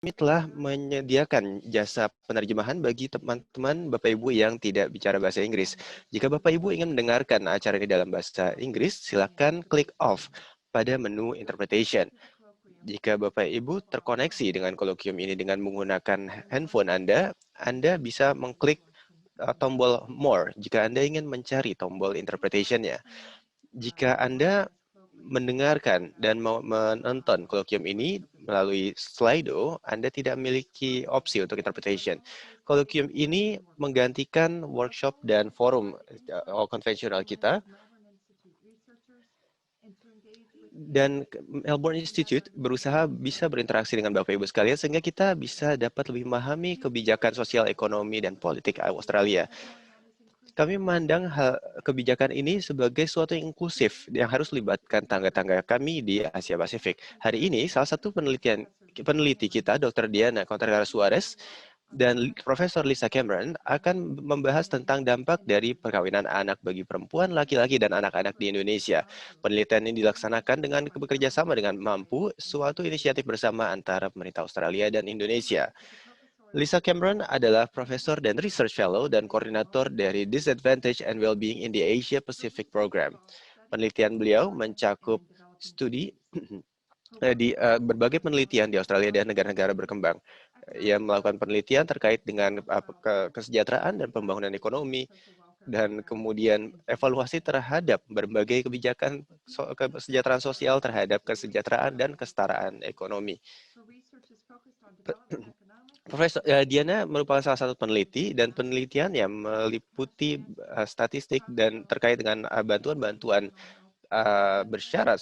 kami telah menyediakan jasa penerjemahan bagi teman-teman Bapak Ibu yang tidak bicara bahasa Inggris. Jika Bapak Ibu ingin mendengarkan acara ini dalam bahasa Inggris, silakan klik off pada menu interpretation. Jika Bapak Ibu terkoneksi dengan kolokium ini dengan menggunakan handphone Anda bisa mengklik tombol more jika Anda ingin mencari tombol interpretation-nya. Jika Anda mendengarkan dan mau menonton kolokium ini melalui Slido, Anda tidak memiliki opsi untuk interpretation. Kolokium ini menggantikan workshop dan forum konvensional kita, dan Melbourne Institute berusaha bisa berinteraksi dengan Bapak Ibu sekalian sehingga kita bisa dapat lebih memahami kebijakan sosial, ekonomi, dan politik Australia. Kami memandang kebijakan ini sebagai suatu yang inklusif yang harus melibatkan tangga-tangga kami di Asia Pasifik. Hari ini, salah satu peneliti kita, Dr. Diana Contreras Suarez, dan Profesor Lisa Cameron akan membahas tentang dampak dari perkawinan anak bagi perempuan, laki-laki, dan anak-anak di Indonesia. Penelitian ini dilaksanakan dengan bekerja sama dengan Mampu, suatu inisiatif bersama antara pemerintah Australia dan Indonesia. Lisa Cameron adalah profesor dan research fellow dan koordinator dari Disadvantage and Wellbeing in the Asia Pacific Program. Penelitian beliau mencakup studi di berbagai penelitian di Australia dan negara-negara berkembang. Ia melakukan penelitian terkait dengan kesejahteraan dan pembangunan ekonomi, dan kemudian evaluasi terhadap berbagai kebijakan kesejahteraan sosial terhadap kesejahteraan dan kesetaraan ekonomi. Profesor Diana merupakan salah satu peneliti, dan penelitiannya meliputi statistik dan terkait dengan bantuan-bantuan bersyarat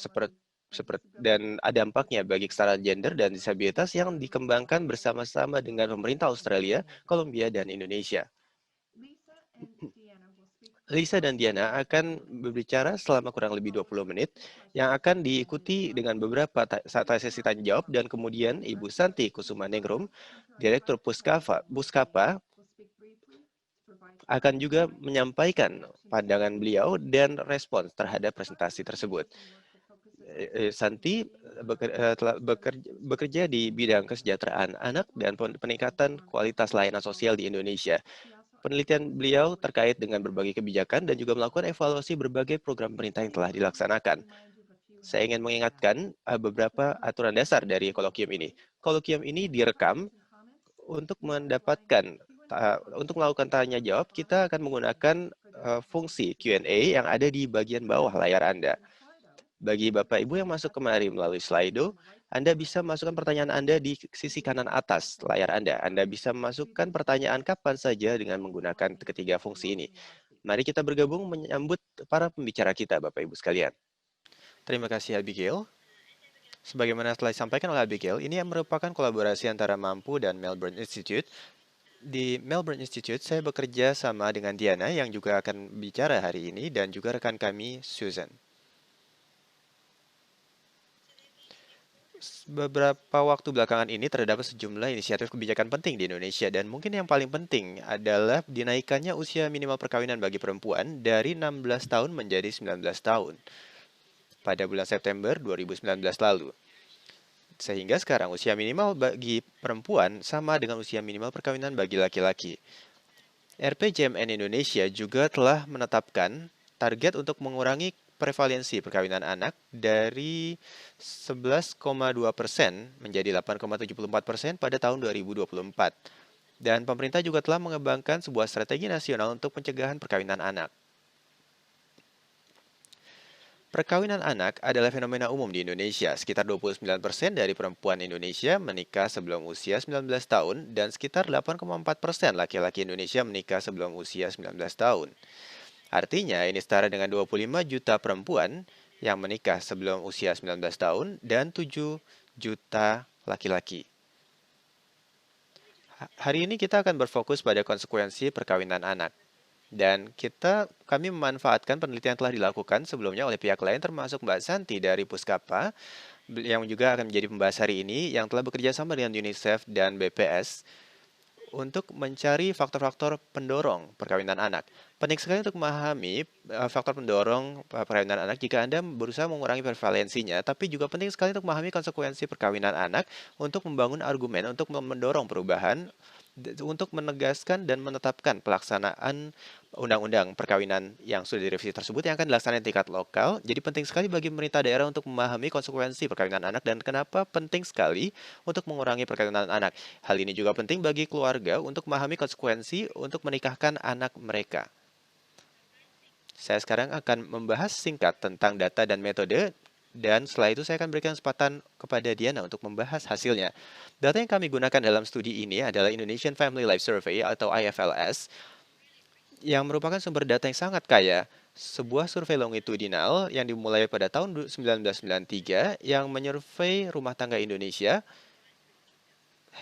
dan dampaknya bagi kesetaraan gender dan disabilitas yang dikembangkan bersama-sama dengan pemerintah Australia, Kolombia, dan Indonesia. Lisa dan Diana akan berbicara selama kurang lebih 20 menit, yang akan diikuti dengan beberapa sesi tanya jawab, dan kemudian Ibu Santi Kusumaningrum, Direktur Puskapa, akan juga menyampaikan pandangan beliau dan respons terhadap presentasi tersebut. Santi telah bekerja di bidang kesejahteraan anak dan peningkatan kualitas layanan sosial di Indonesia. Penelitian beliau terkait dengan berbagai kebijakan dan juga melakukan evaluasi berbagai program pemerintah yang telah dilaksanakan. Saya ingin mengingatkan beberapa aturan dasar dari kolokium ini. Kolokium ini direkam. Untuk melakukan tanya jawab, kita akan menggunakan fungsi Q&A yang ada di bagian bawah layar Anda. Bagi Bapak Ibu yang masuk kemari melalui Slido, Anda bisa masukkan pertanyaan Anda di sisi kanan atas layar Anda. Anda bisa masukkan pertanyaan kapan saja dengan menggunakan ketiga fungsi ini. Mari kita bergabung menyambut para pembicara kita, Bapak Ibu sekalian. Terima kasih, Abigail. Sebagaimana telah disampaikan oleh Abigail, ini merupakan kolaborasi antara Mampu dan Melbourne Institute. Di Melbourne Institute, saya bekerja sama dengan Diana yang juga akan bicara hari ini, dan juga rekan kami, Susan. Beberapa waktu belakangan ini terdapat sejumlah inisiatif kebijakan penting di Indonesia, dan mungkin yang paling penting adalah dinaikannya usia minimal perkawinan bagi perempuan dari 16 tahun menjadi 19 tahun pada bulan September 2019 lalu. Sehingga sekarang usia minimal bagi perempuan sama dengan usia minimal perkawinan bagi laki-laki. RPJMN Indonesia juga telah menetapkan target untuk mengurangi prevalensi perkawinan anak dari 11,2% menjadi 8,74% pada tahun 2024. Dan pemerintah juga telah mengembangkan sebuah strategi nasional untuk pencegahan perkawinan anak. Perkawinan anak adalah fenomena umum di Indonesia. Sekitar 29% dari perempuan Indonesia menikah sebelum usia 19 tahun, dan sekitar 8,4% laki-laki Indonesia menikah sebelum usia 19 tahun. Artinya, ini setara dengan 25 juta perempuan yang menikah sebelum usia 19 tahun dan 7 juta laki-laki. Hari ini kita akan berfokus pada konsekuensi perkawinan anak. Dan kami memanfaatkan penelitian yang telah dilakukan sebelumnya oleh pihak lain, termasuk Mbak Santi dari Puskapa, yang juga akan menjadi pembahas hari ini, yang telah bekerja sama dengan UNICEF dan BPS untuk mencari faktor-faktor pendorong perkawinan anak. Penting sekali untuk memahami faktor pendorong perkawinan anak jika Anda berusaha mengurangi prevalensinya, tapi juga penting sekali untuk memahami konsekuensi perkawinan anak untuk membangun argumen untuk mendorong perubahan, untuk menegaskan dan menetapkan pelaksanaan undang-undang perkawinan yang sudah direvisi tersebut yang akan dilaksanakan di tingkat lokal. Jadi penting sekali bagi pemerintah daerah untuk memahami konsekuensi perkawinan anak dan kenapa penting sekali untuk mengurangi perkawinan anak. Hal ini juga penting bagi keluarga untuk memahami konsekuensi untuk menikahkan anak mereka. Saya sekarang akan membahas singkat tentang data dan metode, dan setelah itu saya akan berikan kesempatan kepada Diana untuk membahas hasilnya. Data yang kami gunakan dalam studi ini adalah Indonesian Family Life Survey atau IFLS, yang merupakan sumber data yang sangat kaya. Sebuah survei longitudinal yang dimulai pada tahun 1993 yang menyurvei rumah tangga Indonesia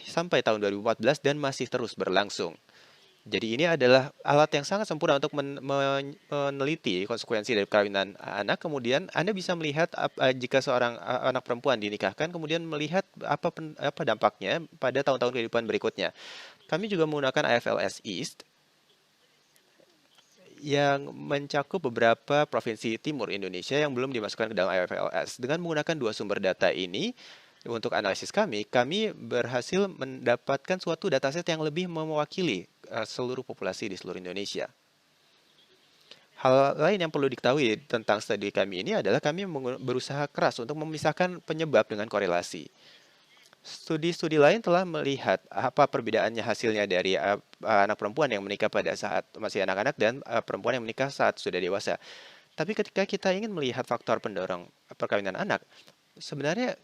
sampai tahun 2014 dan masih terus berlangsung. Jadi ini adalah alat yang sangat sempurna untuk meneliti konsekuensi dari perkawinan anak. Kemudian Anda bisa melihat jika seorang anak perempuan dinikahkan, kemudian melihat apa dampaknya pada tahun-tahun kehidupan berikutnya. Kami juga menggunakan IFLS East yang mencakup beberapa provinsi timur Indonesia yang belum dimasukkan ke dalam IFLS. Dengan menggunakan dua sumber data ini, untuk analisis kami berhasil mendapatkan suatu dataset yang lebih mewakili seluruh populasi di seluruh Indonesia. Hal lain yang perlu diketahui tentang studi kami ini adalah kami berusaha keras untuk memisahkan penyebab dengan korelasi. Studi-studi lain telah melihat apa perbedaannya hasilnya dari anak perempuan yang menikah pada saat masih anak-anak dan perempuan yang menikah saat sudah dewasa. Tapi ketika kita ingin melihat faktor pendorong perkawinan anak, sebenarnya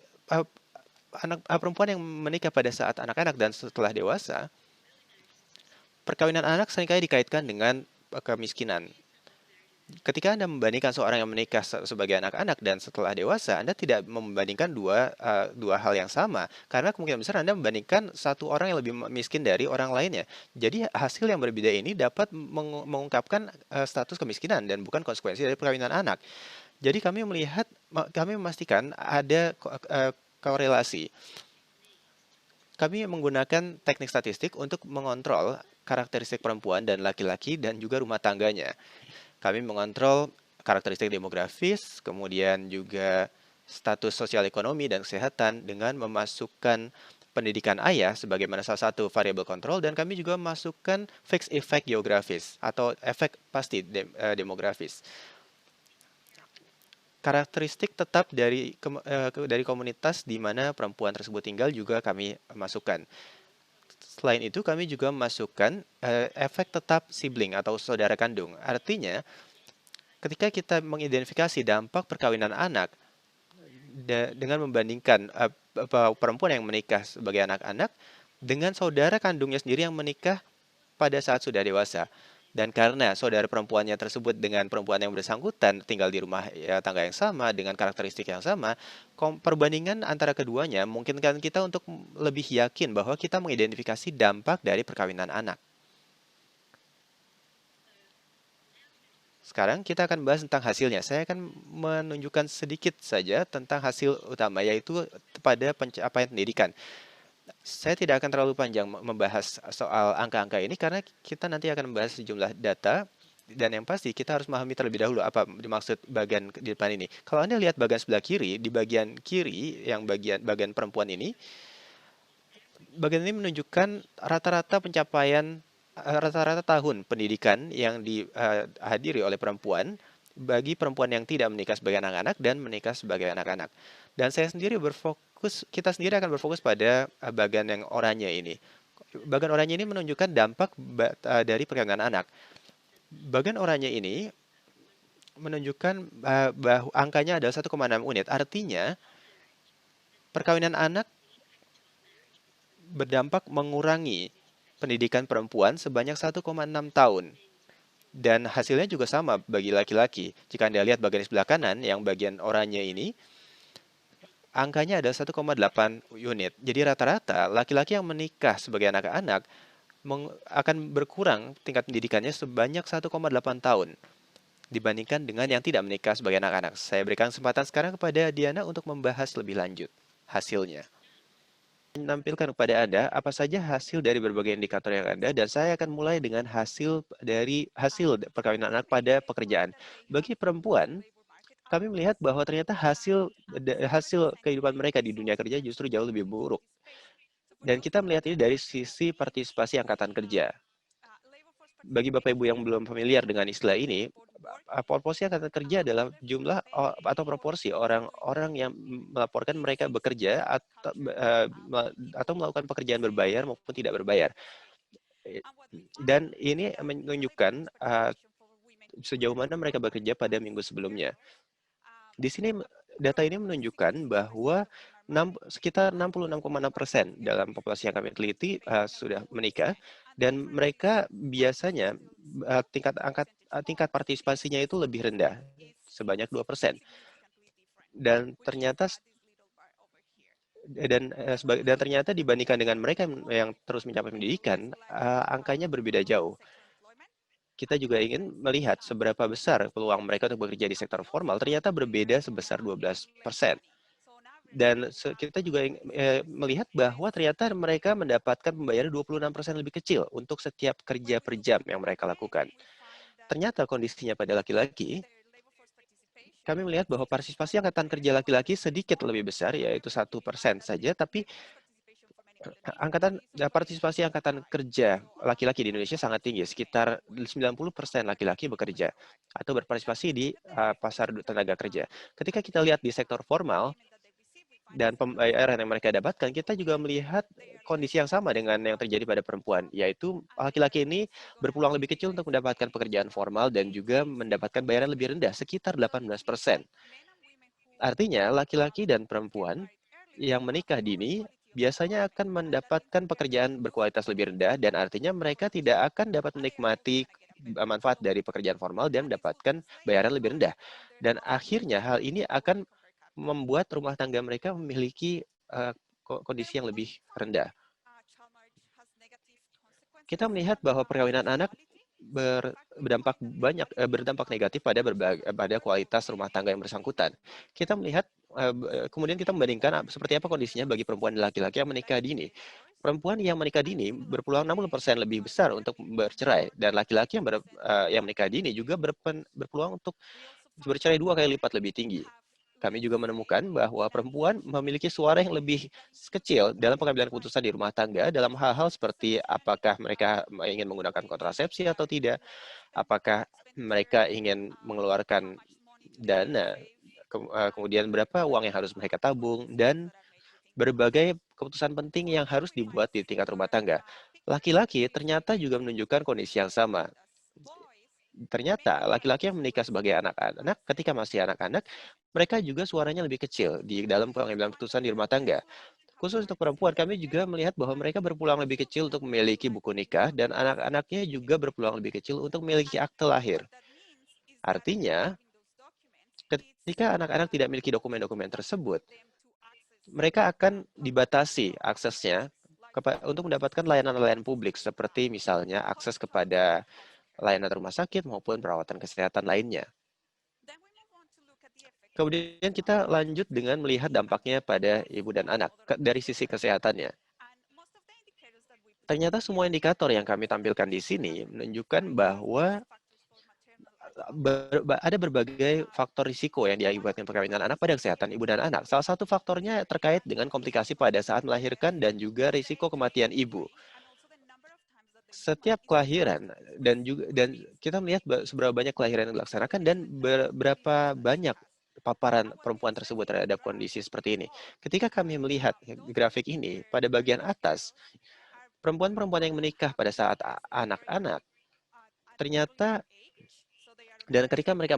perempuan yang menikah pada saat anak-anak dan setelah dewasa, perkawinan anak seringkali dikaitkan dengan kemiskinan. Ketika Anda membandingkan seorang yang menikah sebagai anak-anak dan setelah dewasa, Anda tidak membandingkan dua hal yang sama, karena kemungkinan besar Anda membandingkan satu orang yang lebih miskin dari orang lainnya. Jadi hasil yang berbeda ini dapat mengungkapkan status kemiskinan dan bukan konsekuensi dari perkawinan anak. Jadi kami memastikan ada korelasi. Kami menggunakan teknik statistik untuk mengontrol karakteristik perempuan dan laki-laki dan juga rumah tangganya. Kami mengontrol karakteristik demografis, kemudian juga status sosial ekonomi dan kesehatan dengan memasukkan pendidikan ayah sebagaimana salah satu variabel kontrol, dan kami juga memasukkan fixed effect geografis atau efek pasti demografis. Karakteristik tetap dari komunitas di mana perempuan tersebut tinggal juga kami masukkan. Selain itu, kami juga memasukkan efek tetap sibling atau saudara kandung. Artinya, ketika kita mengidentifikasi dampak perkawinan anak dengan membandingkan perempuan yang menikah sebagai anak-anak dengan saudara kandungnya sendiri yang menikah pada saat sudah dewasa. Dan karena saudara perempuannya tersebut dengan perempuan yang bersangkutan tinggal di rumah tangga yang sama dengan karakteristik yang sama, perbandingan antara keduanya memungkinkan kita untuk lebih yakin bahwa kita mengidentifikasi dampak dari perkawinan anak. Sekarang kita akan bahas tentang hasilnya. Saya akan menunjukkan sedikit saja tentang hasil utama, yaitu pada pencapaian pendidikan. Saya tidak akan terlalu panjang membahas soal angka-angka ini karena kita nanti akan membahas sejumlah data, dan yang pasti kita harus memahami terlebih dahulu apa dimaksud bagian di depan ini. Kalau Anda lihat bagian sebelah kiri, di bagian kiri yang bagian perempuan ini, bagian ini menunjukkan rata-rata pencapaian rata-rata tahun pendidikan yang dihadiri oleh perempuan bagi perempuan yang tidak menikah sebagai anak-anak dan menikah sebagai anak-anak. Dan kita sendiri akan berfokus pada bagian yang oranye ini. Bagian oranye ini menunjukkan dampak dari perkawinan anak. Bagian oranye ini menunjukkan bahwa angkanya adalah 1,6 unit. Artinya, perkawinan anak berdampak mengurangi pendidikan perempuan sebanyak 1,6 tahun. Dan hasilnya juga sama bagi laki-laki. Jika Anda lihat bagian sebelah kanan, yang bagian oranye ini, angkanya ada 1,8 unit. Jadi rata-rata laki-laki yang menikah sebagai anak-anak akan berkurang tingkat pendidikannya sebanyak 1,8 tahun dibandingkan dengan yang tidak menikah sebagai anak-anak. Saya berikan kesempatan sekarang kepada Diana untuk membahas lebih lanjut hasilnya. menampilkan kepada Anda apa saja hasil dari berbagai indikator yang ada, dan saya akan mulai dengan hasil perkawinan anak pada pekerjaan. Bagi perempuan, kami melihat bahwa ternyata hasil kehidupan mereka di dunia kerja justru jauh lebih buruk. Dan kita melihat ini dari sisi partisipasi angkatan kerja. Bagi Bapak Ibu yang belum familiar dengan istilah ini, proporsi angkatan kerja adalah jumlah atau proporsi orang-orang yang melaporkan mereka bekerja atau melakukan pekerjaan berbayar maupun tidak berbayar. Dan ini menunjukkan sejauh mana mereka bekerja pada minggu sebelumnya. Di sini data ini menunjukkan bahwa sekitar 66,6% dalam populasi yang kami teliti sudah menikah, dan mereka biasanya tingkat partisipasinya itu lebih rendah, sebanyak 2%. Dan ternyata dibandingkan dengan mereka yang terus mencapai pendidikan, angkanya berbeda jauh. Kita juga ingin melihat seberapa besar peluang mereka untuk bekerja di sektor formal, ternyata berbeda sebesar 12%. Dan kita juga melihat bahwa ternyata mereka mendapatkan pembayaran 26% lebih kecil untuk setiap kerja per jam yang mereka lakukan. Ternyata kondisinya pada laki-laki, kami melihat bahwa partisipasi angkatan kerja laki-laki sedikit lebih besar, yaitu 1% saja, tapi partisipasi angkatan kerja laki-laki di Indonesia sangat tinggi, sekitar 90% laki-laki bekerja atau berpartisipasi di pasar tenaga kerja. Ketika kita lihat di sektor formal dan pembayaran yang mereka dapatkan, kita juga melihat kondisi yang sama dengan yang terjadi pada perempuan, yaitu laki-laki ini berpeluang lebih kecil untuk mendapatkan pekerjaan formal dan juga mendapatkan bayaran lebih rendah, sekitar 18%. Artinya, laki-laki dan perempuan yang menikah dini biasanya akan mendapatkan pekerjaan berkualitas lebih rendah, dan artinya mereka tidak akan dapat menikmati manfaat dari pekerjaan formal dan mendapatkan bayaran lebih rendah. Dan akhirnya hal ini akan membuat rumah tangga mereka memiliki kondisi yang lebih rendah. Kita melihat bahwa perkawinan anak berdampak negatif pada kualitas rumah tangga yang bersangkutan. Kita melihat, kemudian kita membandingkan seperti apa kondisinya bagi perempuan dan laki-laki yang menikah dini. Perempuan yang menikah dini berpeluang 60% lebih besar untuk bercerai, dan laki-laki yang menikah dini juga berpeluang untuk bercerai 2 kali lipat lebih tinggi. Kami juga menemukan bahwa perempuan memiliki suara yang lebih kecil dalam pengambilan keputusan di rumah tangga dalam hal-hal seperti apakah mereka ingin menggunakan kontrasepsi atau tidak, apakah mereka ingin mengeluarkan dana, kemudian berapa uang yang harus mereka tabung, dan berbagai keputusan penting yang harus dibuat di tingkat rumah tangga. Laki-laki ternyata juga menunjukkan kondisi yang sama. Ternyata laki-laki yang menikah sebagai anak-anak, ketika masih anak-anak, mereka juga suaranya lebih kecil di dalam pengambilan keputusan di rumah tangga. Khusus untuk perempuan, kami juga melihat bahwa mereka berpeluang lebih kecil untuk memiliki buku nikah, dan anak-anaknya juga berpeluang lebih kecil untuk memiliki akte lahir. Artinya, ketika anak-anak tidak memiliki dokumen-dokumen tersebut, mereka akan dibatasi aksesnya untuk mendapatkan layanan-layanan publik, seperti misalnya akses kepada layanan rumah sakit maupun perawatan kesehatan lainnya. Kemudian kita lanjut dengan melihat dampaknya pada ibu dan anak dari sisi kesehatannya. Ternyata semua indikator yang kami tampilkan di sini menunjukkan bahwa ada berbagai faktor risiko yang diakibatkan perkawinan anak pada kesehatan ibu dan anak. Salah satu faktornya terkait dengan komplikasi pada saat melahirkan dan juga risiko kematian ibu. Setiap kelahiran dan kita melihat seberapa banyak kelahiran yang dilaksanakan dan berapa banyak paparan perempuan tersebut terhadap kondisi seperti ini. Ketika kami melihat grafik ini, pada bagian atas, perempuan-perempuan yang menikah pada saat anak-anak, ternyata, dan ketika mereka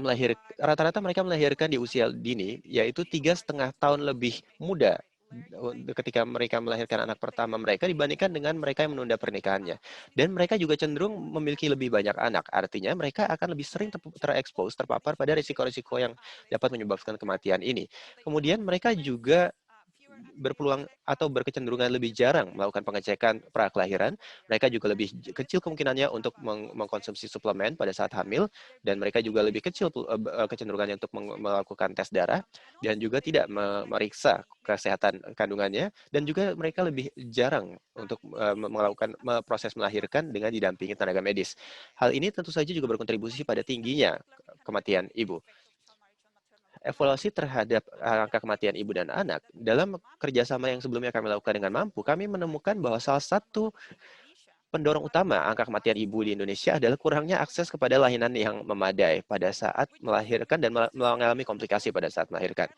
rata-rata mereka melahirkan di usia dini, yaitu 3,5 tahun lebih muda ketika mereka melahirkan anak pertama mereka dibandingkan dengan mereka yang menunda pernikahannya. Dan mereka juga cenderung memiliki lebih banyak anak. Artinya mereka akan lebih sering terpapar pada risiko-risiko yang dapat menyebabkan kematian ini. Kemudian mereka juga berpeluang atau berkecenderungan lebih jarang melakukan pengecekan prakelahiran. Mereka juga lebih kecil kemungkinannya untuk mengkonsumsi suplemen pada saat hamil, dan mereka juga lebih kecil kecenderungannya untuk melakukan tes darah, dan juga tidak memeriksa kesehatan kandungannya, dan juga mereka lebih jarang untuk melakukan proses melahirkan dengan didampingi tenaga medis. Hal ini tentu saja juga berkontribusi pada tingginya kematian ibu. Evaluasi terhadap angka kematian ibu dan anak, dalam kerjasama yang sebelumnya kami lakukan dengan Mampu, kami menemukan bahwa salah satu pendorong utama angka kematian ibu di Indonesia adalah kurangnya akses kepada layanan yang memadai pada saat melahirkan dan mengalami komplikasi pada saat melahirkan.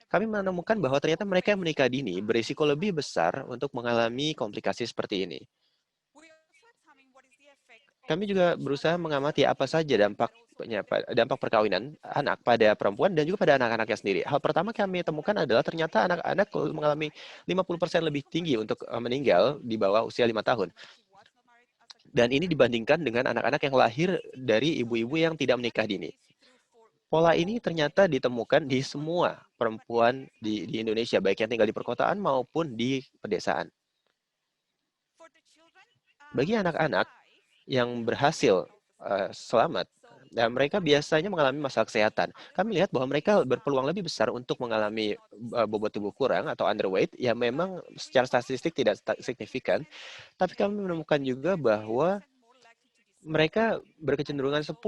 Kami menemukan bahwa ternyata mereka yang menikah dini berisiko lebih besar untuk mengalami komplikasi seperti ini. Kami juga berusaha mengamati apa saja dampak perkawinan anak pada perempuan dan juga pada anak-anaknya sendiri. Hal pertama kami temukan adalah ternyata anak-anak mengalami 50% lebih tinggi untuk meninggal di bawah usia 5 tahun. Dan ini dibandingkan dengan anak-anak yang lahir dari ibu-ibu yang tidak menikah dini. Pola ini ternyata ditemukan di semua perempuan di Indonesia, baik yang tinggal di perkotaan maupun di pedesaan. Bagi anak-anak yang berhasil selamat, dan mereka biasanya mengalami masalah kesehatan. Kami lihat bahwa mereka berpeluang lebih besar untuk mengalami bobot tubuh kurang atau underweight, yang memang secara statistik tidak signifikan, tapi kami menemukan juga bahwa mereka berkecenderungan 10%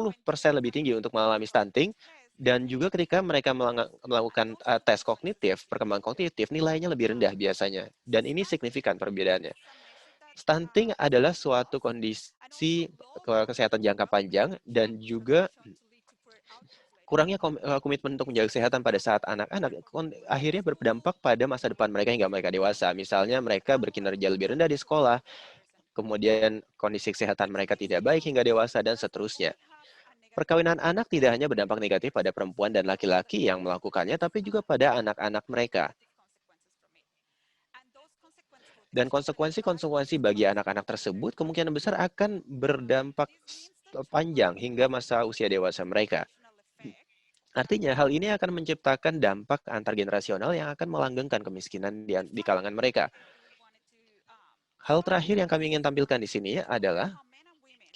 lebih tinggi untuk mengalami stunting, dan juga ketika mereka melakukan tes kognitif, perkembangan kognitif, nilainya lebih rendah biasanya. Dan ini signifikan perbedaannya. Stunting adalah suatu kondisi kesehatan jangka panjang dan juga kurangnya komitmen untuk menjaga kesehatan pada saat anak-anak akhirnya berdampak pada masa depan mereka hingga mereka dewasa. Misalnya mereka berkinerja lebih rendah di sekolah, kemudian kondisi kesehatan mereka tidak baik hingga dewasa, dan seterusnya. Perkawinan anak tidak hanya berdampak negatif pada perempuan dan laki-laki yang melakukannya, tapi juga pada anak-anak mereka. Dan konsekuensi-konsekuensi bagi anak-anak tersebut kemungkinan besar akan berdampak panjang hingga masa usia dewasa mereka. Artinya, hal ini akan menciptakan dampak antargenerasional yang akan melanggengkan kemiskinan di kalangan mereka. Hal terakhir yang kami ingin tampilkan di sini adalah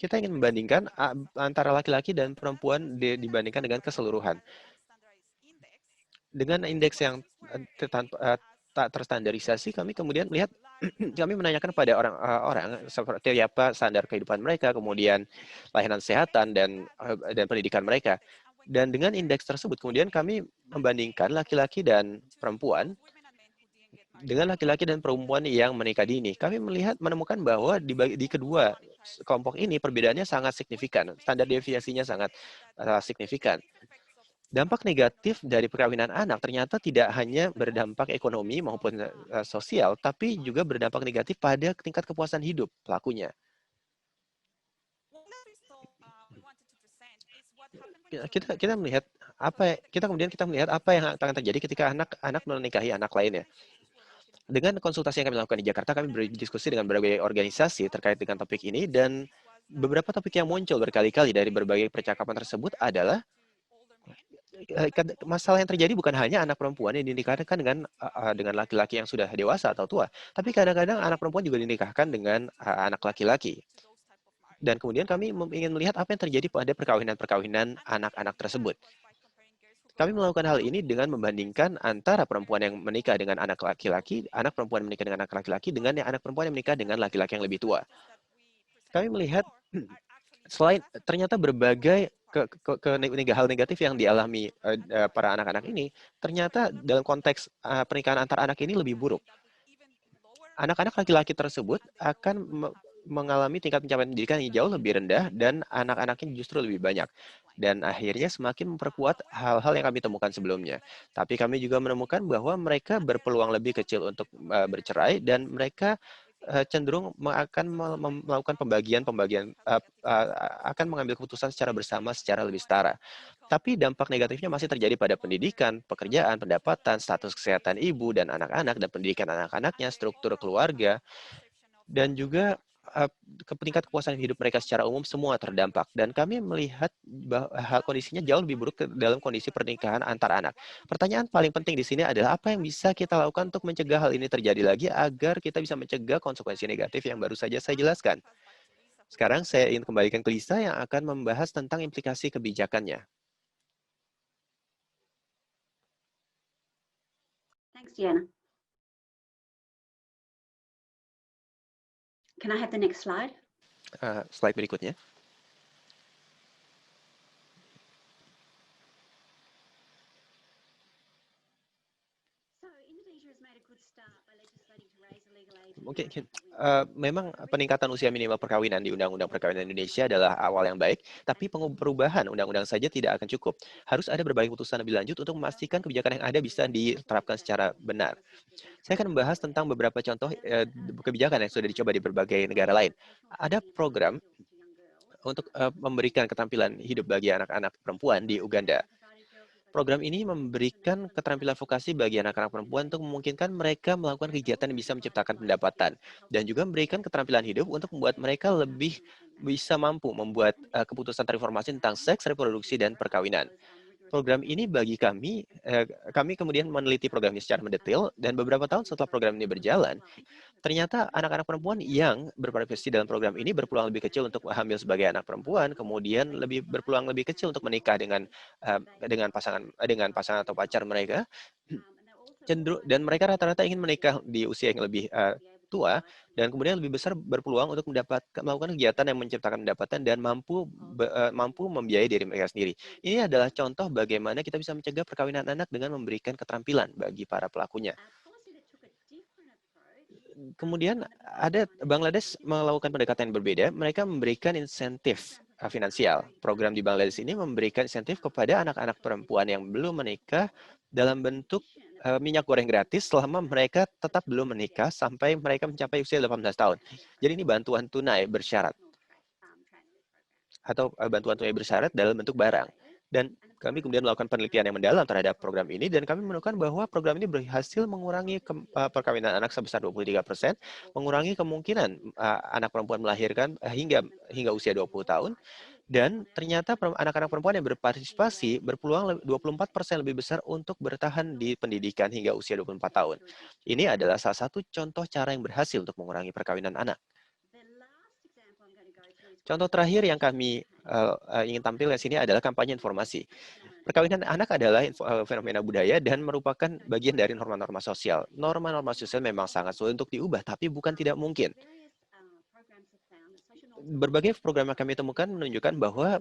kita ingin membandingkan antara laki-laki dan perempuan dibandingkan dengan keseluruhan. Dengan indeks yang tak terstandarisasi, kami kemudian melihat, kami menanyakan pada orang seperti apa standar kehidupan mereka, kemudian layanan kesehatan dan pendidikan mereka. Dan dengan indeks tersebut, kemudian kami membandingkan laki-laki dan perempuan dengan laki-laki dan perempuan yang menikah dini. Kami menemukan bahwa di kedua kelompok ini perbedaannya sangat signifikan, standar deviasinya sangat signifikan. Dampak negatif dari perkawinan anak ternyata tidak hanya berdampak ekonomi maupun sosial, tapi juga berdampak negatif pada tingkat kepuasan hidup pelakunya. Kita melihat kita melihat apa yang akan terjadi ketika anak menikahi anak lainnya. Dengan konsultasi yang kami lakukan di Jakarta, kami berdiskusi dengan berbagai organisasi terkait dengan topik ini, dan beberapa topik yang muncul berkali-kali dari berbagai percakapan tersebut adalah masalah yang terjadi bukan hanya anak perempuan yang dinikahkan dengan laki-laki yang sudah dewasa atau tua, tapi kadang-kadang anak perempuan juga dinikahkan dengan anak laki-laki. Dan kemudian kami ingin melihat apa yang terjadi pada perkawinan-perkawinan anak-anak tersebut. Kami melakukan hal ini dengan membandingkan antara perempuan yang menikah dengan anak laki-laki, anak perempuan yang menikah dengan anak laki-laki, dengan anak perempuan yang menikah dengan laki-laki yang lebih tua. Kami melihat selain ternyata berbagai hal negatif yang dialami para anak-anak ini, ternyata dalam konteks pernikahan antar anak ini lebih buruk. Anak-anak laki-laki tersebut akan mengalami tingkat pencapaian pendidikan yang jauh lebih rendah, dan anak-anaknya justru lebih banyak. Dan akhirnya semakin memperkuat hal-hal yang kami temukan sebelumnya. Tapi kami juga menemukan bahwa mereka berpeluang lebih kecil untuk bercerai, dan mereka cenderung akan melakukan akan mengambil keputusan secara bersama, secara lebih setara. Tapi dampak negatifnya masih terjadi pada pendidikan, pekerjaan, pendapatan, status kesehatan ibu dan anak-anak, dan pendidikan anak-anaknya, struktur keluarga, dan juga ke tingkat kepuasan hidup mereka secara umum semua terdampak. Dan kami melihat bahwa kondisinya jauh lebih buruk dalam kondisi pernikahan antar anak. Pertanyaan paling penting di sini adalah apa yang bisa kita lakukan untuk mencegah hal ini terjadi lagi agar kita bisa mencegah konsekuensi negatif yang baru saja saya jelaskan. Sekarang saya ingin kembalikan ke Lisa yang akan membahas tentang implikasi kebijakannya. Thanks, Diana. Can I have the next slide? Slide berikutnya. Mungkin memang peningkatan usia minimal perkawinan di Undang-Undang Perkawinan Indonesia adalah awal yang baik, tapi perubahan undang-undang saja tidak akan cukup. Harus ada berbagai putusan lebih lanjut untuk memastikan kebijakan yang ada bisa diterapkan secara benar. Saya akan membahas tentang beberapa contoh kebijakan yang sudah dicoba di berbagai negara lain. Ada program untuk memberikan keterampilan hidup bagi anak-anak perempuan di Uganda. Program ini memberikan keterampilan vokasi bagi anak-anak perempuan untuk memungkinkan mereka melakukan kegiatan yang bisa menciptakan pendapatan dan juga memberikan keterampilan hidup untuk membuat mereka lebih bisa mampu membuat keputusan transformasi tentang seks, reproduksi, dan perkawinan. Program ini bagi kami kemudian meneliti program ini secara mendetail dan beberapa tahun setelah program ini berjalan, ternyata anak-anak perempuan yang berpartisipasi dalam program ini berpeluang lebih kecil untuk hamil sebagai anak perempuan, kemudian berpeluang lebih kecil untuk menikah dengan pasangan atau pacar mereka, dan mereka rata-rata ingin menikah di usia yang lebih tua, dan kemudian lebih besar berpeluang untuk melakukan kegiatan yang menciptakan pendapatan dan mampu membiayai diri mereka sendiri. Ini adalah contoh bagaimana kita bisa mencegah perkawinan anak dengan memberikan keterampilan bagi para pelakunya. Kemudian ada Bangladesh melakukan pendekatan yang berbeda. Mereka memberikan insentif finansial. Program di Bangladesh ini memberikan insentif kepada anak-anak perempuan yang belum menikah dalam bentuk minyak goreng gratis selama mereka tetap belum menikah sampai mereka mencapai usia 18 tahun. Jadi ini bantuan tunai bersyarat atau bantuan tunai bersyarat dalam bentuk barang. Dan kami kemudian melakukan penelitian yang mendalam terhadap program ini, dan kami menemukan bahwa program ini berhasil mengurangi perkawinan anak sebesar 23%, mengurangi kemungkinan anak perempuan melahirkan hingga usia 20 tahun, dan ternyata anak-anak perempuan yang berpartisipasi berpeluang 24% lebih besar untuk bertahan di pendidikan hingga usia 24 tahun. Ini adalah salah satu contoh cara yang berhasil untuk mengurangi perkawinan anak. Contoh terakhir yang kami ingin tampilkan di sini adalah kampanye informasi. Perkawinan anak adalah fenomena budaya dan merupakan bagian dari norma-norma sosial. Norma-norma sosial memang sangat sulit untuk diubah, tapi bukan tidak mungkin. Berbagai program yang kami temukan menunjukkan bahwa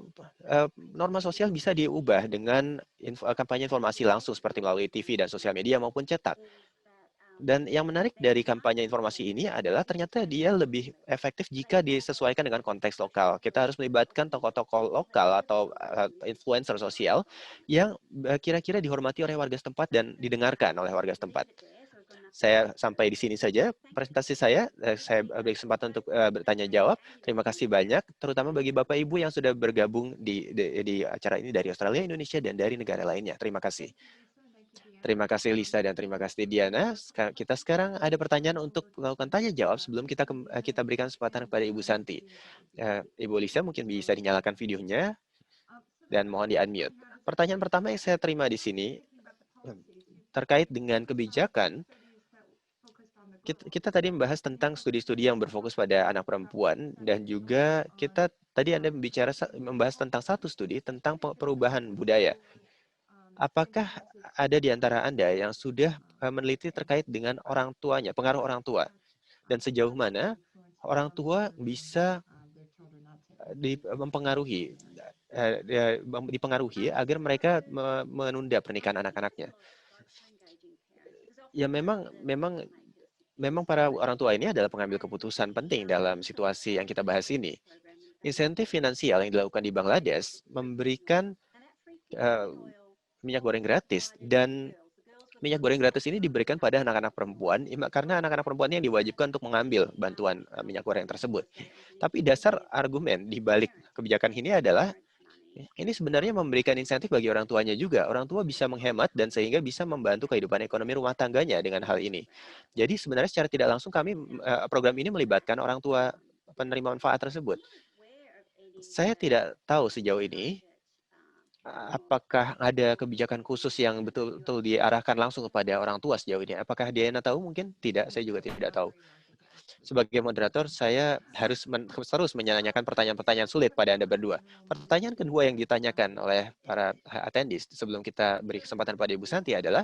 norma sosial bisa diubah dengan kampanye informasi langsung seperti melalui TV dan sosial media maupun cetak. Dan yang menarik dari kampanye informasi ini adalah ternyata dia lebih efektif jika disesuaikan dengan konteks lokal. Kita harus melibatkan tokoh-tokoh lokal atau influencer sosial yang kira-kira dihormati oleh warga setempat dan didengarkan oleh warga setempat. Saya sampai di sini saja presentasi saya. Saya beri kesempatan untuk bertanya jawab. Terima kasih banyak, terutama bagi Bapak Ibu yang sudah bergabung di acara ini dari Australia, Indonesia, dan dari negara lainnya. Terima kasih. Terima kasih Lisa dan terima kasih Diana. Kita sekarang ada pertanyaan untuk melakukan tanya jawab sebelum kita berikan kesempatan kepada Ibu Santi. Ibu Lisa mungkin bisa dinyalakan videonya dan mohon di-unmute. Pertanyaan pertama yang saya terima di sini terkait dengan kebijakan. Kita tadi membahas tentang studi-studi yang berfokus pada anak perempuan, dan juga tadi Anda membahas tentang satu studi tentang perubahan budaya. Apakah ada di antara Anda yang sudah meneliti terkait dengan orang tuanya, pengaruh orang tua, dan sejauh mana orang tua bisa dipengaruhi agar mereka menunda pernikahan anak-anaknya? Ya memang para orang tua ini adalah pengambil keputusan penting dalam situasi yang kita bahas ini. Insentif finansial yang dilakukan di Bangladesh memberikan minyak goreng gratis, dan minyak goreng gratis ini diberikan pada anak-anak perempuan karena anak-anak perempuan yang diwajibkan untuk mengambil bantuan minyak goreng tersebut. Tapi dasar argumen di balik kebijakan ini adalah ini sebenarnya memberikan insentif bagi orang tuanya juga. Orang tua bisa menghemat dan sehingga bisa membantu kehidupan ekonomi rumah tangganya dengan hal ini. Jadi sebenarnya secara tidak langsung program ini melibatkan orang tua penerima manfaat tersebut. Saya tidak tahu sejauh ini apakah ada kebijakan khusus yang betul-betul diarahkan langsung kepada orang tua sejauh ini. Apakah Diana tahu? Mungkin tidak, saya juga tidak tahu. Sebagai moderator, saya harus terus menanyakan pertanyaan-pertanyaan sulit pada Anda berdua. Pertanyaan kedua yang ditanyakan oleh para attendees sebelum kita beri kesempatan pada Ibu Santi adalah,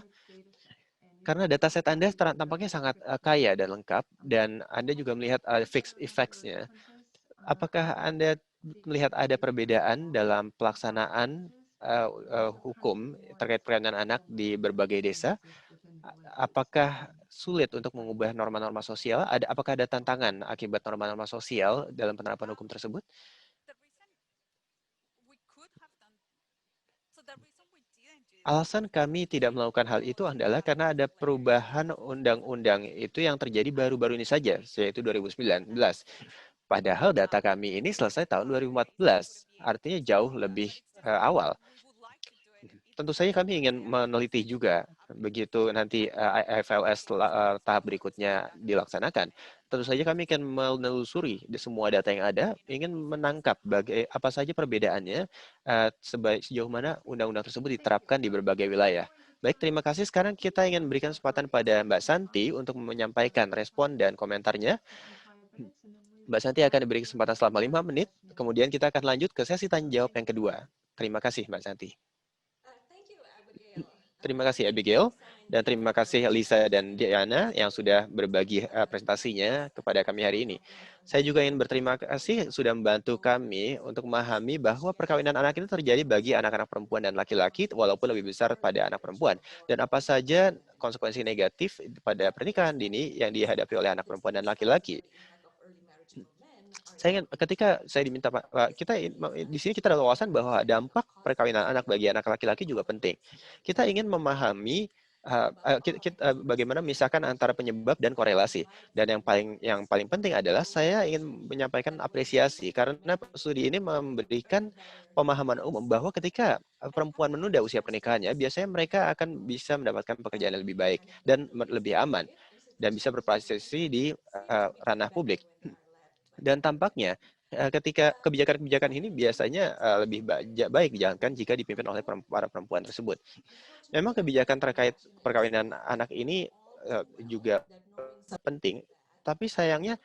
karena dataset Anda tampaknya sangat kaya dan lengkap, dan Anda juga melihat fixed effects-nya, apakah Anda melihat ada perbedaan dalam pelaksanaan hukum terkait perkawinan anak di berbagai desa? Apakah sulit untuk mengubah norma-norma sosial? Apakah ada tantangan akibat norma-norma sosial dalam penerapan hukum tersebut? Alasan kami tidak melakukan hal itu adalah karena ada perubahan undang-undang itu yang terjadi baru-baru ini saja, yaitu 2019. Padahal data kami ini selesai tahun 2014, artinya jauh lebih awal. Tentu saja kami ingin meneliti juga begitu nanti FLS tahap berikutnya dilaksanakan. Tentu saja kami akan menelusuri di semua data yang ada, ingin menangkap apa saja perbedaannya, sejauh mana undang-undang tersebut diterapkan di berbagai wilayah. Baik, terima kasih. Sekarang kita ingin berikan kesempatan pada Mbak Santi untuk menyampaikan respon dan komentarnya. Mbak Santi akan diberi kesempatan selama 5 menit, kemudian kita akan lanjut ke sesi tanya jawab yang kedua. Terima kasih, Mbak Santi. Terima kasih Abigail, dan terima kasih Lisa dan Diana yang sudah berbagi presentasinya kepada kami hari ini. Saya juga ingin berterima kasih sudah membantu kami untuk memahami bahwa perkawinan anak itu terjadi bagi anak-anak perempuan dan laki-laki, walaupun lebih besar pada anak perempuan. Dan apa saja konsekuensi negatif pada pernikahan dini yang dihadapi oleh anak perempuan dan laki-laki. Saya ingin, ketika saya diminta kita di sini kita ada wawasan bahwa dampak perkawinan anak bagi anak laki-laki juga penting. Kita ingin memahami bagaimana memisahkan antara penyebab dan korelasi. Dan yang paling penting adalah saya ingin menyampaikan apresiasi karena studi ini memberikan pemahaman umum bahwa ketika perempuan menunda usia pernikahannya, biasanya mereka akan bisa mendapatkan pekerjaan yang lebih baik dan lebih aman dan bisa berprestasi di ranah publik. Dan tampaknya ketika kebijakan-kebijakan ini biasanya lebih baik dijalankan jika dipimpin oleh para perempuan tersebut. Memang kebijakan terkait perkawinan anak ini juga penting, tapi sayangnya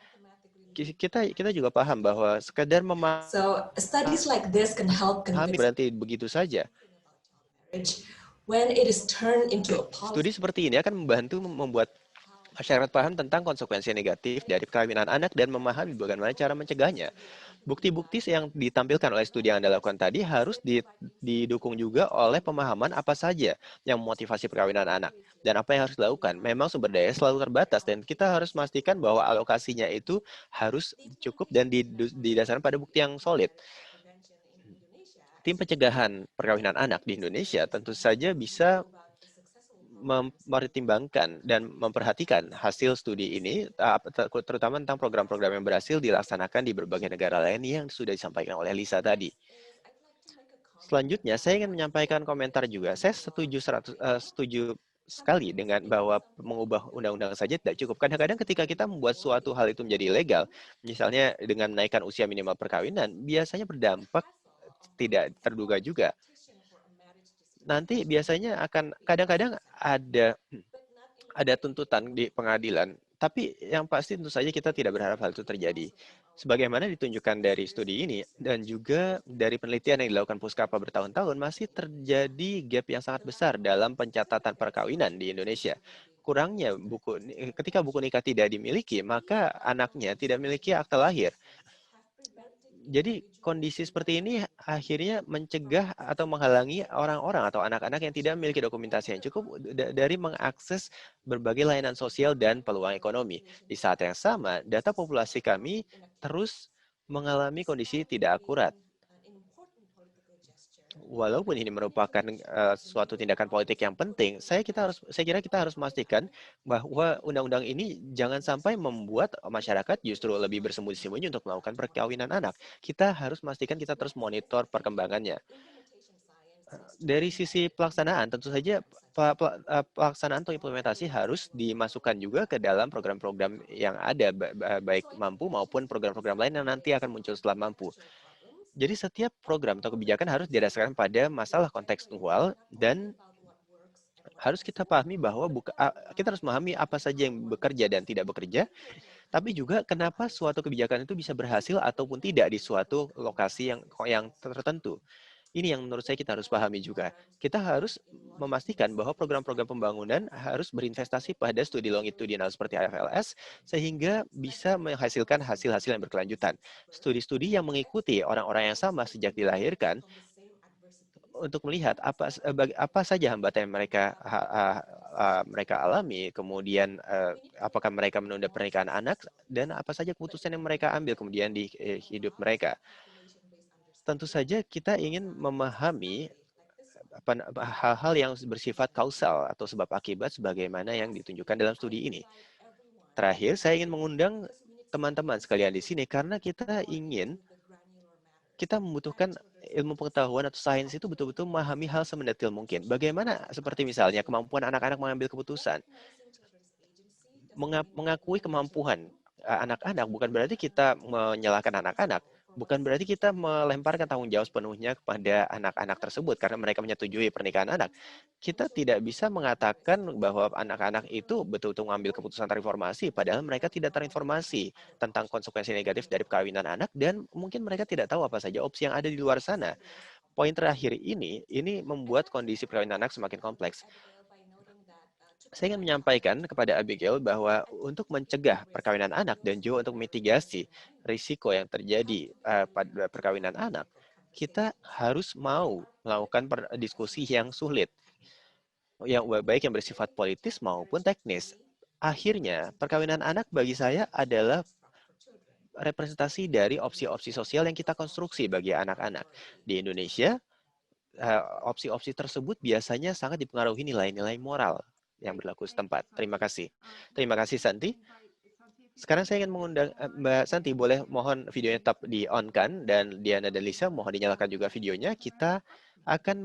kita juga paham bahwa sekedar So studies like this can help memahami convince berarti begitu saja. when it is turned into a Studi policy. seperti ini akan membantu membuat masyarakat paham tentang konsekuensi negatif dari perkawinan anak dan memahami bagaimana cara mencegahnya. Bukti-bukti yang ditampilkan oleh studi yang Anda lakukan tadi harus didukung juga oleh pemahaman apa saja yang memotivasi perkawinan anak dan apa yang harus dilakukan. Memang sumber daya selalu terbatas dan kita harus memastikan bahwa alokasinya itu harus cukup dan didasarkan pada bukti yang solid. Tim pencegahan perkawinan anak di Indonesia tentu saja bisa mempertimbangkan dan memperhatikan hasil studi ini, terutama tentang program-program yang berhasil dilaksanakan di berbagai negara lain yang sudah disampaikan oleh Lisa tadi. Selanjutnya, saya ingin menyampaikan komentar juga. Saya setuju sekali dengan bahwa mengubah undang-undang saja tidak cukup. Kadang-kadang ketika kita membuat suatu hal itu menjadi legal, misalnya dengan menaikkan usia minimal perkawinan, biasanya berdampak tidak terduga juga. Nanti biasanya akan kadang-kadang ada tuntutan di pengadilan, tapi yang pasti tentu saja kita tidak berharap hal itu terjadi. Sebagaimana ditunjukkan dari studi ini dan juga dari penelitian yang dilakukan Puskapa bertahun-tahun, masih terjadi gap yang sangat besar dalam pencatatan perkawinan di Indonesia. Kurangnya ketika buku nikah tidak dimiliki, maka anaknya tidak memiliki akta lahir. Jadi kondisi seperti ini akhirnya mencegah atau menghalangi orang-orang atau anak-anak yang tidak memiliki dokumentasi yang cukup dari mengakses berbagai layanan sosial dan peluang ekonomi. Di saat yang sama, data populasi kami terus mengalami kondisi tidak akurat. Walaupun ini merupakan suatu tindakan politik yang penting, saya kira kita harus memastikan bahwa undang-undang ini jangan sampai membuat masyarakat justru lebih bersembunyi-sembunyi untuk melakukan perkawinan anak. Kita harus memastikan kita terus monitor perkembangannya. Dari sisi pelaksanaan, tentu saja pelaksanaan atau implementasi harus dimasukkan juga ke dalam program-program yang ada, baik mampu maupun program-program lain yang nanti akan muncul setelah mampu. Jadi setiap program atau kebijakan harus didasarkan pada masalah kontekstual dan harus kita pahami bahwa kita harus memahami apa saja yang bekerja dan tidak bekerja, tapi juga kenapa suatu kebijakan itu bisa berhasil ataupun tidak di suatu lokasi yang tertentu. Ini yang menurut saya kita harus pahami juga. Kita harus memastikan bahwa program-program pembangunan harus berinvestasi pada studi longitudinal seperti AFLS sehingga bisa menghasilkan hasil-hasil yang berkelanjutan. Studi-studi yang mengikuti orang-orang yang sama sejak dilahirkan untuk melihat apa saja hambatan yang mereka alami, kemudian apakah mereka menunda pernikahan anak, dan apa saja keputusan yang mereka ambil kemudian di hidup mereka. Tentu saja kita ingin memahami hal-hal yang bersifat kausal atau sebab akibat sebagaimana yang ditunjukkan dalam studi ini. Terakhir, saya ingin mengundang teman-teman sekalian di sini karena kita membutuhkan ilmu pengetahuan atau sains itu betul-betul memahami hal semendetil mungkin. Bagaimana seperti misalnya kemampuan anak-anak mengambil keputusan, mengakui kemampuan anak-anak bukan berarti kita menyalahkan anak-anak, bukan berarti kita melemparkan tanggung jawab sepenuhnya kepada anak-anak tersebut karena mereka menyetujui pernikahan anak. Kita tidak bisa mengatakan bahwa anak-anak itu betul-betul mengambil keputusan terinformasi, padahal mereka tidak terinformasi tentang konsekuensi negatif dari perkawinan anak dan mungkin mereka tidak tahu apa saja opsi yang ada di luar sana. Poin terakhir ini membuat kondisi perkawinan anak semakin kompleks. Saya ingin menyampaikan kepada Abigail bahwa untuk mencegah perkawinan anak dan juga untuk mitigasi risiko yang terjadi pada perkawinan anak, kita harus mau melakukan diskusi yang sulit, yang baik yang bersifat politis maupun teknis. Akhirnya, perkawinan anak bagi saya adalah representasi dari opsi-opsi sosial yang kita konstruksi bagi anak-anak. Di Indonesia, opsi-opsi tersebut biasanya sangat dipengaruhi nilai-nilai moral yang berlaku setempat. Terima kasih. Terima kasih, Santi. Sekarang saya ingin mengundang Mbak Santi, boleh mohon videonya tetap di-on-kan, dan Diana dan Lisa mohon dinyalakan juga videonya. Kita akan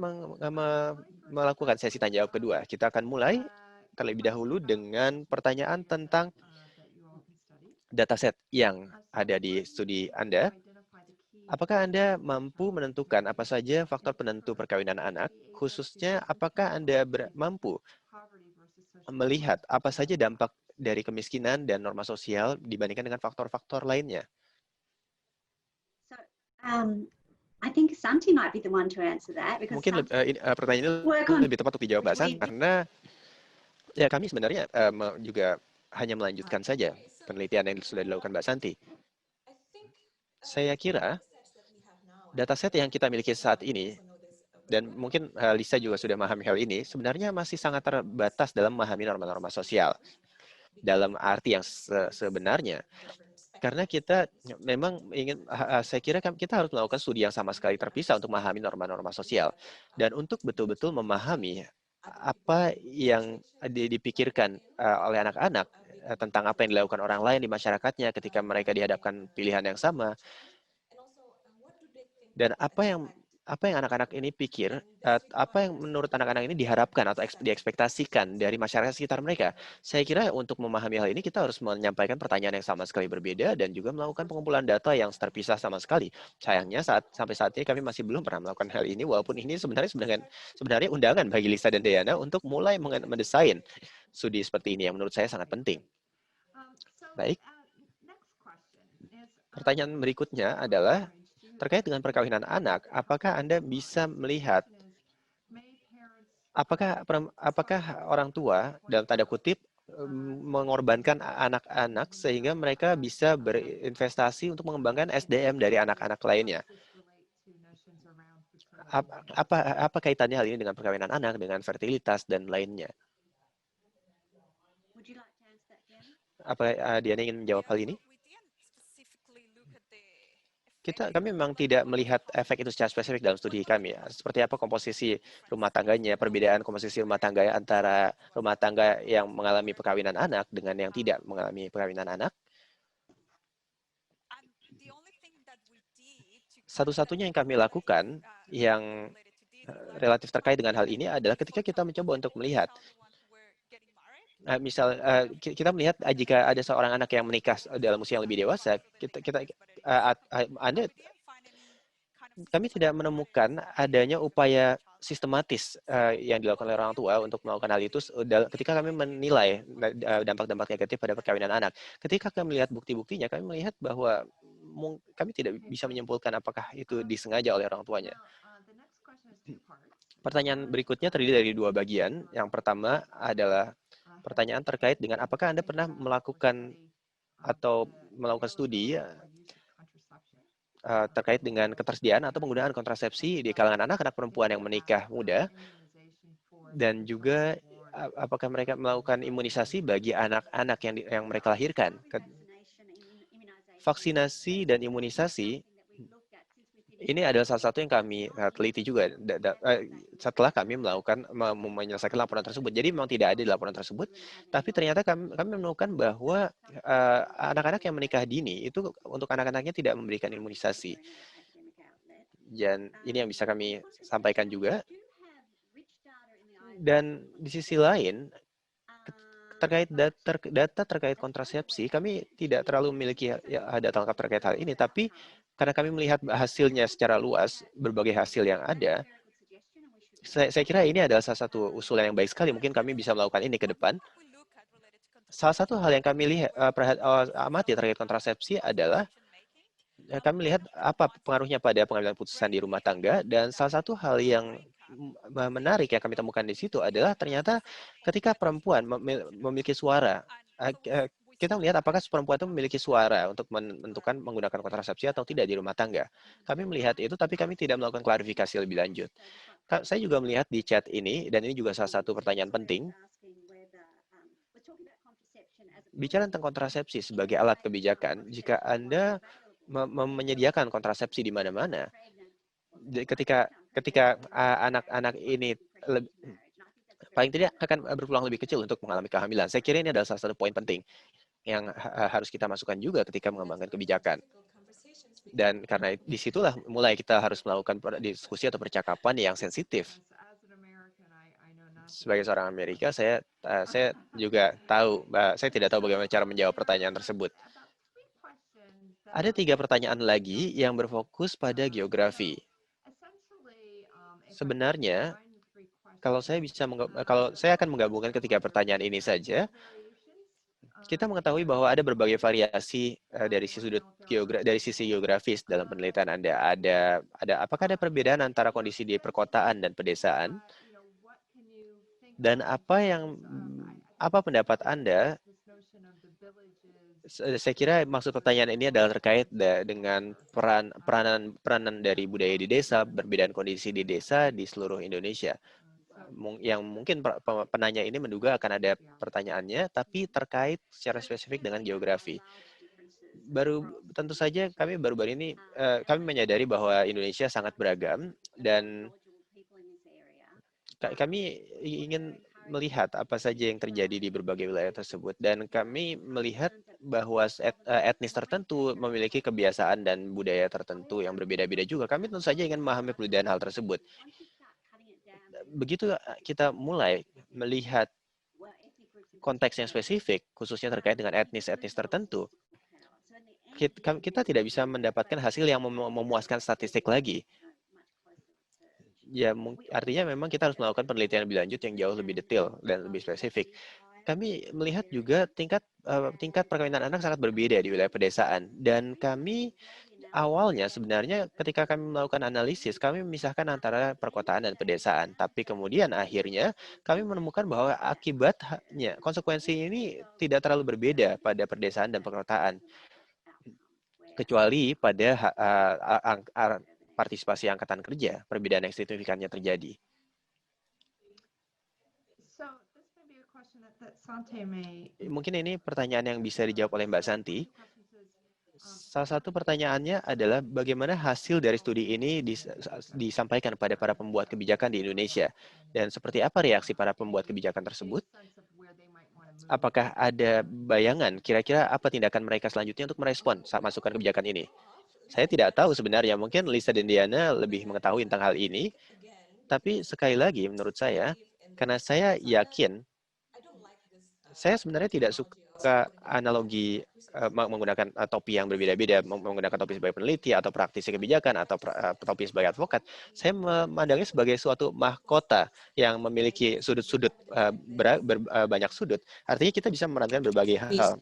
melakukan sesi tanya jawab kedua. Kita akan mulai terlebih dahulu dengan pertanyaan tentang dataset yang ada di studi Anda. Apakah Anda mampu menentukan apa saja faktor penentu perkawinan anak? Khususnya, apakah Anda mampu melihat apa saja dampak dari kemiskinan dan norma sosial dibandingkan dengan faktor-faktor lainnya? So, I think Santi might be the one to answer that because Mungkin pertanyaan ini lebih tepat untuk dijawab Mbak Santi, karena ya kami sebenarnya juga hanya melanjutkan saja penelitian yang sudah dilakukan Mbak Santi. Saya kira dataset yang kita miliki saat ini, dan mungkin Lisa juga sudah memahami hal ini, sebenarnya masih sangat terbatas dalam memahami norma-norma sosial dalam arti yang sebenarnya. Karena kita memang saya kira kita harus melakukan studi yang sama sekali terpisah untuk memahami norma-norma sosial. Dan untuk betul-betul memahami apa yang dipikirkan oleh anak-anak tentang apa yang dilakukan orang lain di masyarakatnya ketika mereka dihadapkan pilihan yang sama, dan apa yang anak-anak ini pikir, apa yang menurut anak-anak ini diharapkan atau diekspektasikan dari masyarakat sekitar mereka. Saya kira untuk memahami hal ini kita harus menyampaikan pertanyaan yang sama sekali berbeda dan juga melakukan pengumpulan data yang terpisah sama sekali. Sayangnya sampai saat ini kami masih belum pernah melakukan hal ini, walaupun ini sebenarnya undangan bagi Lisa dan Diana untuk mulai mendesain studi seperti ini yang menurut saya sangat penting. Baik. Pertanyaan berikutnya adalah terkait dengan perkawinan anak, apakah Anda bisa melihat apakah orang tua dalam tanda kutip mengorbankan anak-anak sehingga mereka bisa berinvestasi untuk mengembangkan SDM dari anak-anak lainnya? Apa kaitannya hal ini dengan perkawinan anak, dengan fertilitas dan lainnya? Apa Diana ingin menjawab hal ini? Kami memang tidak melihat efek itu secara spesifik dalam studi kami. Seperti apa komposisi rumah tangganya, perbedaan komposisi rumah tangga antara rumah tangga yang mengalami perkawinan anak dengan yang tidak mengalami perkawinan anak. Satu-satunya yang kami lakukan yang relatif terkait dengan hal ini adalah ketika kita mencoba untuk melihat, kita melihat jika ada seorang anak yang menikah dalam usia yang lebih dewasa, kami tidak menemukan adanya upaya sistematis yang dilakukan oleh orang tua untuk melakukan hal itu ketika kami menilai dampak-dampak negatif pada perkawinan anak. Ketika kami melihat bukti-buktinya, kami melihat bahwa kami tidak bisa menyimpulkan apakah itu disengaja oleh orang tuanya. Pertanyaan berikutnya terdiri dari dua bagian. Yang pertama adalah pertanyaan terkait dengan apakah Anda pernah melakukan studi terkait dengan ketersediaan atau penggunaan kontrasepsi di kalangan anak-anak perempuan yang menikah muda, dan juga apakah mereka melakukan imunisasi bagi anak-anak yang mereka lahirkan. Vaksinasi dan imunisasi ini adalah salah satu yang kami teliti juga setelah kami menyelesaikan laporan tersebut. Jadi memang tidak ada di laporan tersebut, tapi ternyata kami menemukan bahwa anak-anak yang menikah dini itu untuk anak-anaknya tidak memberikan imunisasi. Dan ini yang bisa kami sampaikan juga. Dan di sisi lain, terkait data terkait kontrasepsi, kami tidak terlalu memiliki data lengkap terkait hal ini, tapi karena kami melihat hasilnya secara luas, berbagai hasil yang ada, saya kira ini adalah salah satu usulan yang baik sekali. Mungkin kami bisa melakukan ini ke depan. Salah satu hal yang kami lihat amati terkait kontrasepsi adalah kami lihat apa pengaruhnya pada pengambilan putusan di rumah tangga, dan salah satu hal yang menarik yang kami temukan di situ adalah ternyata ketika perempuan memiliki suara, kita melihat apakah perempuan itu memiliki suara untuk menentukan menggunakan kontrasepsi atau tidak di rumah tangga. Kami melihat itu, tapi kami tidak melakukan klarifikasi lebih lanjut. Saya juga melihat di chat ini, dan ini juga salah satu pertanyaan penting, bicara tentang kontrasepsi sebagai alat kebijakan. Jika Anda menyediakan kontrasepsi di mana-mana, ketika anak-anak ini paling tidak akan berpeluang lebih kecil untuk mengalami kehamilan. Saya kira ini adalah salah satu poin penting yang harus kita masukkan juga ketika mengembangkan kebijakan. Dan karena disitulah mulai kita harus melakukan diskusi atau percakapan yang sensitif. Sebagai seorang Amerika, saya juga tahu, saya tidak tahu bagaimana cara menjawab pertanyaan tersebut. Ada 3 pertanyaan lagi yang berfokus pada geografi. Sebenarnya, kalau saya akan menggabungkan ketiga pertanyaan ini saja, kita mengetahui bahwa ada berbagai variasi dari sisi geografis dalam penelitian Anda. Apakah ada perbedaan antara kondisi di perkotaan dan pedesaan? Dan apa pendapat Anda? Saya kira maksud pertanyaan ini adalah terkait dengan peranan dari budaya di desa, perbedaan kondisi di desa di seluruh Indonesia. Yang mungkin penanya ini menduga akan ada pertanyaannya, tapi terkait secara spesifik dengan geografi. Tentu saja kami baru-baru ini kami menyadari bahwa Indonesia sangat beragam, dan kami ingin melihat apa saja yang terjadi di berbagai wilayah tersebut, dan kami melihat bahwa etnis tertentu memiliki kebiasaan dan budaya tertentu yang berbeda-beda juga. Kami tentu saja ingin memahami perbedaan hal tersebut. Begitu kita mulai melihat konteks yang spesifik, khususnya terkait dengan etnis-etnis tertentu, kita tidak bisa mendapatkan hasil yang memuaskan statistik lagi. Ya, artinya memang kita harus melakukan penelitian lebih lanjut yang jauh lebih detail dan lebih spesifik. Kami melihat juga tingkat perkawinan anak sangat berbeda di wilayah pedesaan, dan kami awalnya sebenarnya ketika kami melakukan analisis, kami memisahkan antara perkotaan dan pedesaan, tapi kemudian akhirnya kami menemukan bahwa akibatnya konsekuensi ini tidak terlalu berbeda pada pedesaan dan perkotaan, kecuali pada partisipasi angkatan kerja, perbedaan yang signifikannya terjadi. Mungkin ini pertanyaan yang bisa dijawab oleh Mbak Santi. Salah satu pertanyaannya adalah bagaimana hasil dari studi ini disampaikan pada para pembuat kebijakan di Indonesia, dan seperti apa reaksi para pembuat kebijakan tersebut? Apakah ada bayangan kira-kira apa tindakan mereka selanjutnya untuk merespon saat masukan kebijakan ini? Saya tidak tahu sebenarnya, mungkin Lisa dan Diana lebih mengetahui tentang hal ini. Tapi sekali lagi menurut saya, karena saya yakin, saya sebenarnya tidak suka analogi menggunakan topi yang berbeda-beda, menggunakan topi sebagai peneliti atau praktisi kebijakan atau topi sebagai advokat. Saya memandangnya sebagai suatu mahkota yang memiliki sudut-sudut banyak sudut. Artinya kita bisa memerankan berbagai hal.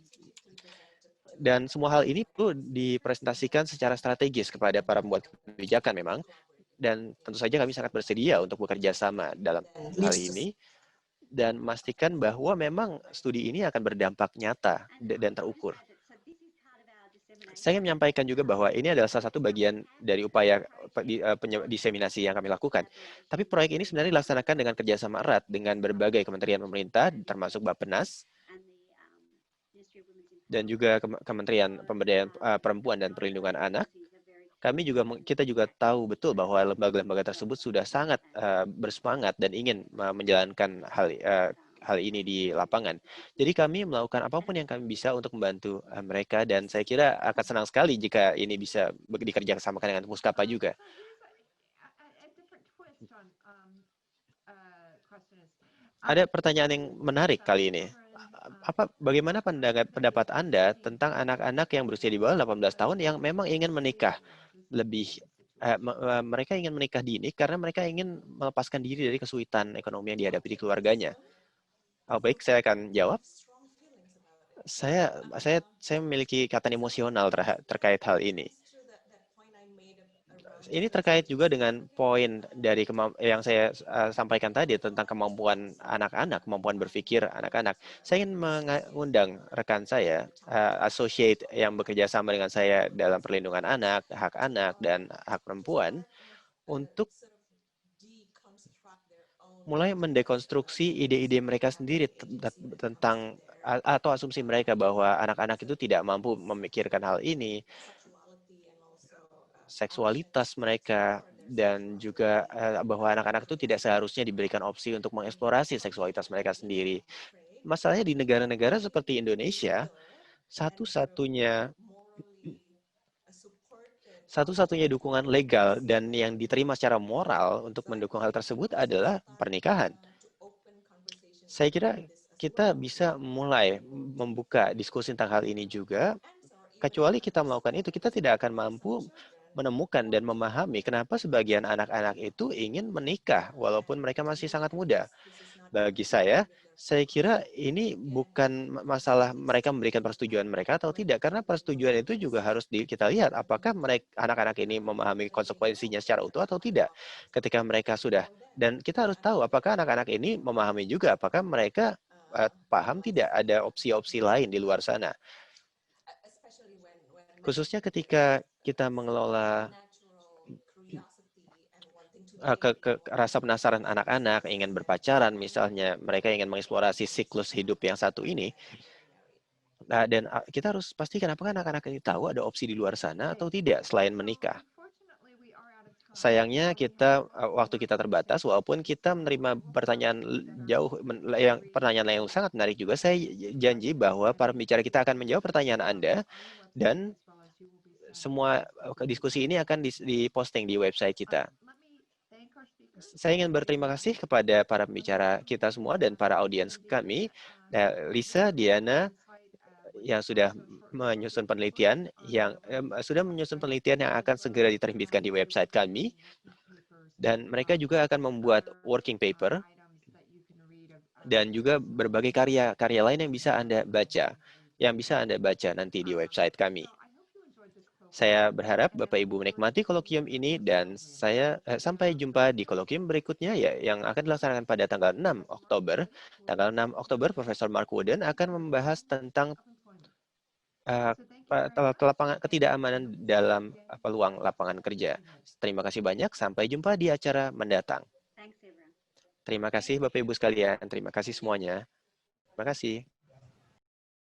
Dan semua hal ini perlu dipresentasikan secara strategis kepada para pembuat kebijakan memang. Dan tentu saja kami sangat bersedia untuk bekerja sama dalam hal ini dan memastikan bahwa memang studi ini akan berdampak nyata dan terukur. Saya ingin menyampaikan juga bahwa ini adalah salah satu bagian dari upaya diseminasi yang kami lakukan. Tapi proyek ini sebenarnya dilaksanakan dengan kerjasama erat dengan berbagai kementerian pemerintah, termasuk Bappenas, dan juga Kementerian Pemberdayaan Perempuan dan Perlindungan Anak. Kita juga tahu betul bahwa lembaga-lembaga tersebut sudah sangat bersemangat dan ingin menjalankan hal ini di lapangan. Jadi kami melakukan apapun yang kami bisa untuk membantu mereka, dan saya kira akan senang sekali jika ini bisa dikerjasamakan dengan Puskapa juga. Ada pertanyaan yang menarik kali ini. Bagaimana pendapat Anda tentang anak-anak yang berusia di bawah 18 tahun yang memang ingin menikah? Mereka ingin menikah dini karena mereka ingin melepaskan diri dari kesulitan ekonomi yang dihadapi di keluarganya. Baik, saya akan jawab. Saya memiliki ikatan emosional terkait hal ini. Ini terkait juga dengan poin dari yang saya sampaikan tadi tentang kemampuan anak-anak, kemampuan berpikir anak-anak. Saya ingin mengundang rekan saya, associate yang bekerja sama dengan saya dalam perlindungan anak, dan hak perempuan, untuk mulai mendekonstruksi ide-ide mereka sendiri tentang atau asumsi mereka bahwa anak-anak itu tidak mampu memikirkan hal ini, seksualitas mereka, dan juga bahwa anak-anak itu tidak seharusnya diberikan opsi untuk mengeksplorasi seksualitas mereka sendiri. Masalahnya di negara-negara seperti Indonesia, satu-satunya dukungan legal dan yang diterima secara moral untuk mendukung hal tersebut adalah pernikahan. Saya kira kita bisa mulai membuka diskusi tentang hal ini juga. Kecuali kita melakukan itu, kita tidak akan mampu menemukan dan memahami kenapa sebagian anak-anak itu ingin menikah walaupun mereka masih sangat muda. Bagi saya kira ini bukan masalah mereka memberikan persetujuan mereka atau tidak, karena persetujuan itu juga harus kita lihat apakah anak-anak ini memahami konsekuensinya secara utuh atau tidak. Ketika mereka sudah, dan kita harus tahu apakah anak-anak ini memahami juga, apakah mereka paham tidak ada opsi-opsi lain di luar sana. Khususnya ketika kita mengelola rasa penasaran anak-anak, ingin berpacaran misalnya, mereka ingin mengeksplorasi siklus hidup yang satu ini, dan kita harus pastikan apakah anak-anak ini tahu ada opsi di luar sana atau tidak selain menikah. Sayangnya waktu kita terbatas, walaupun kita menerima pertanyaan yang sangat menarik juga. Saya janji bahwa para pembicara kita akan menjawab pertanyaan Anda, dan semua diskusi ini akan diposting di website kita. Saya ingin berterima kasih kepada para pembicara kita semua dan para audiens kami, Lisa, Diana, yang sudah menyusun penelitian yang akan segera diterbitkan di website kami, dan mereka juga akan membuat working paper dan juga berbagai karya lain yang bisa Anda baca nanti di website kami. Saya berharap Bapak Ibu menikmati kolokium ini, dan saya sampai jumpa di kolokium berikutnya yang akan dilaksanakan pada tanggal 6 Oktober. Tanggal 6 Oktober, Profesor Mark Wooden akan membahas tentang ketidakamanan dalam peluang lapangan kerja. Terima kasih banyak, sampai jumpa di acara mendatang. Terima kasih Bapak Ibu sekalian, terima kasih semuanya. Terima kasih.